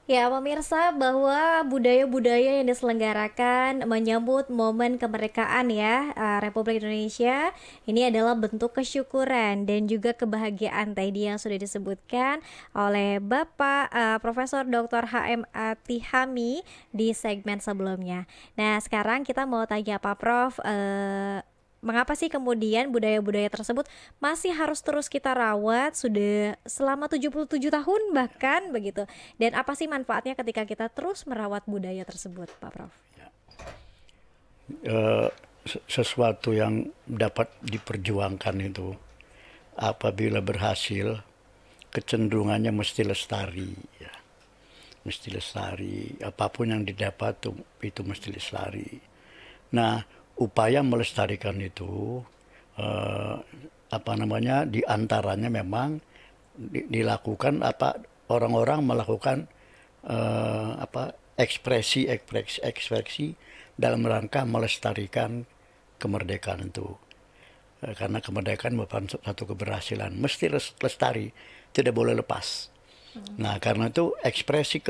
Ya, pemirsa, bahwa budaya-budaya yang diselenggarakan menyambut momen kemerdekaan ya Republik Indonesia ini adalah bentuk kesyukuran dan juga kebahagiaan tadi yang sudah disebutkan oleh Bapak Profesor Dr. HM Atihami di segmen sebelumnya. Nah, sekarang kita mau tanya Pak Prof, mengapa sih kemudian budaya-budaya tersebut masih harus terus kita rawat sudah selama 77 tahun bahkan begitu? Dan apa sih manfaatnya ketika kita terus merawat budaya tersebut, Pak Prof? Eh, Sesuatu yang dapat diperjuangkan itu apabila berhasil kecenderungannya mesti lestari ya. Mesti lestari, apapun yang didapat itu mesti lestari. Nah, upaya melestarikan itu eh, apa namanya diantaranya memang dilakukan apa orang-orang melakukan ekspresi dalam rangka melestarikan kemerdekaan itu. Karena kemerdekaan merupakan satu keberhasilan, mesti lestari, tidak boleh lepas. Nah, karena itu ekspresi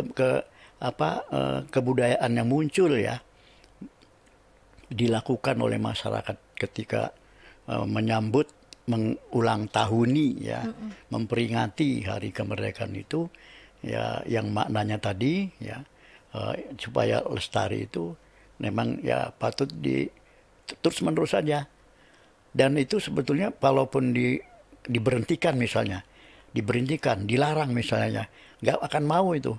kebudayaan yang muncul ya dilakukan oleh masyarakat ketika menyambut mengulang tahuni ya, memperingati hari kemerdekaan itu ya, yang maknanya tadi ya, supaya lestari itu memang ya patut terus menerus saja. Dan itu sebetulnya walaupun diberhentikan misalnya, diberhentikan, dilarang misalnya, nggak akan mau itu.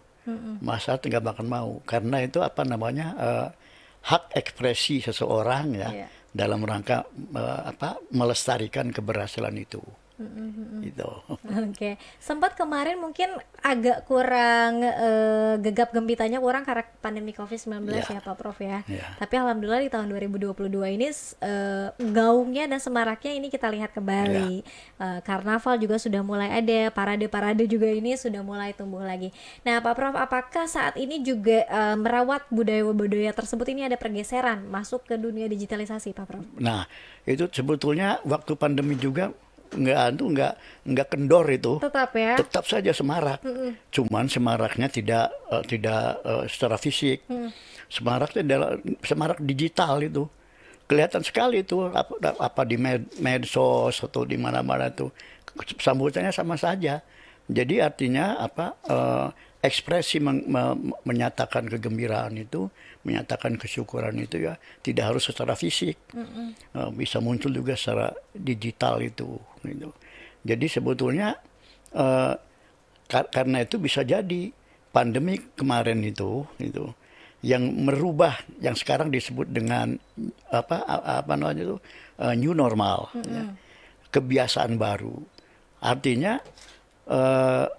Masyarakat nggak akan mau karena itu apa namanya hak ekspresi seseorang ya, Iya. dalam rangka melestarikan keberhasilan itu. Gitu. Oke, sempat kemarin mungkin agak kurang gegap gempitanya kurang karena pandemi COVID-19 Ya, ya Pak Prof ya. ya, Tapi alhamdulillah di tahun 2022 ini gaungnya dan semaraknya ini kita lihat ya. kembali. Karnaval juga sudah mulai ada, parade-parade juga ini sudah mulai tumbuh lagi. Nah, Pak Prof, apakah saat ini juga merawat budaya-budaya tersebut ini ada pergeseran masuk ke dunia digitalisasi, Pak Prof? Nah, itu sebetulnya waktu pandemi juga nggak kendor itu, Tetap ya. tetap saja semarak. Cuman semaraknya tidak secara fisik. Semaraknya adalah semarak digital itu. Kelihatan sekali itu apa di medsos atau di mana-mana itu sambutannya sama saja. Jadi artinya ekspresi menyatakan kegembiraan itu, menyatakan kesyukuran itu ya tidak harus secara fisik. Bisa muncul juga secara digital itu gitu. Jadi sebetulnya eh, karena itu bisa jadi pandemi kemarin itu yang merubah yang sekarang disebut dengan apa namanya itu new normal ya, kebiasaan baru. Artinya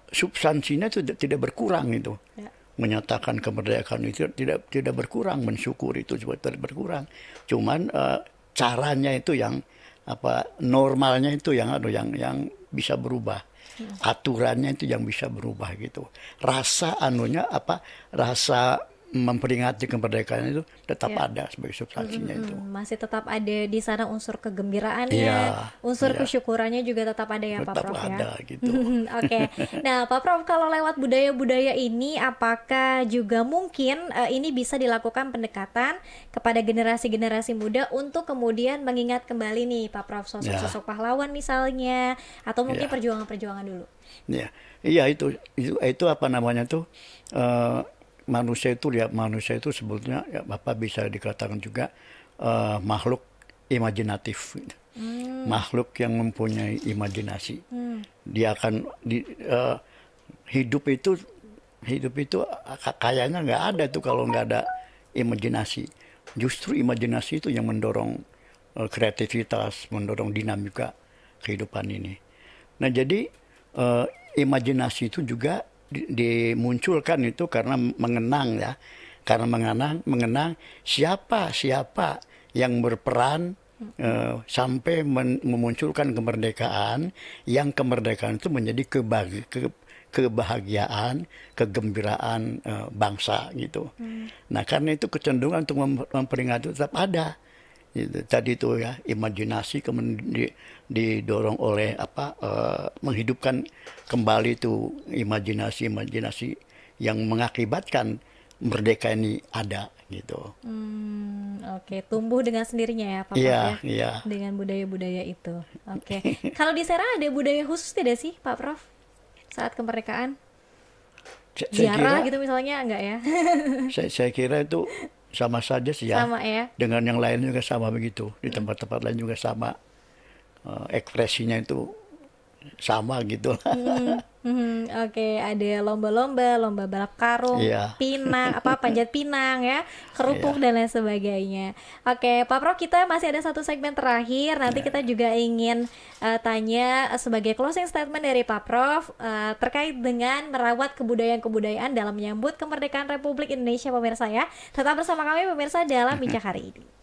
substansinya itu tidak berkurang itu. Ya. Menyatakan kemerdekaan itu tidak berkurang, mensyukur itu juga tidak berkurang. Cuman caranya itu yang normalnya itu yang bisa berubah. Aturannya itu yang bisa berubah gitu. Rasa memperingati kemerdekaan itu tetap Ya. ada sebagai substansinya itu. Masih tetap ada di sana unsur kegembiraannya, Iya, unsur iya, kesyukurannya juga tetap ada ya Pak tetap Prof ya. ada gitu. Oke. Nah, Pak Prof, kalau lewat budaya-budaya ini apakah juga mungkin ini bisa dilakukan pendekatan kepada generasi-generasi muda untuk kemudian mengingat kembali nih Pak Prof Ya, sosok-sosok pahlawan misalnya atau mungkin ya, perjuangan-perjuangan dulu. ya, iya itu apa namanya tuh eh, manusia itu sebetulnya ya, apa bisa dikatakan juga makhluk imajinatif, gitu. Makhluk yang mempunyai imajinasi. Dia akan hidup itu kayaknya nggak ada tuh kalau nggak ada imajinasi. Justru imajinasi itu yang mendorong kreativitas, mendorong dinamika kehidupan ini. Nah, jadi imajinasi itu juga dimunculkan itu karena mengenang ya, karena mengenang siapa yang berperan sampai memunculkan kemerdekaan, yang kemerdekaan itu menjadi kebahagiaan, kegembiraan bangsa gitu. Nah, karena itu kecenderungan untuk memperingati tetap ada. Gitu. Tadi itu ya imajinasi kemudian didorong oleh menghidupkan kembali itu imajinasi yang mengakibatkan merdeka ini ada gitu. Oke, tumbuh dengan sendirinya ya Pak Prof Iya, ya, iya. dengan budaya-budaya itu. Oke, kalau di Serang ada budaya khusus tidak sih Pak Prof saat kemerdekaan? Saya Ziarah kira, gitu misalnya enggak ya? saya kira itu sama saja sih ya. Sama ya. Dengan yang lain juga sama begitu. Di tempat-tempat lain juga sama. Ekspresinya itu sama gitu. Oke, ada lomba-lomba, lomba balap karung, Iya, pinang, panjat pinang ya, kerupuk iya. dan lain sebagainya. Oke, Pak Prof, kita masih ada satu segmen terakhir. Nanti kita juga ingin tanya sebagai closing statement dari Pak Prof terkait dengan merawat kebudayaan-kebudayaan dalam menyambut kemerdekaan Republik Indonesia, pemirsa ya. Tetap bersama kami pemirsa dalam Bincang hari ini.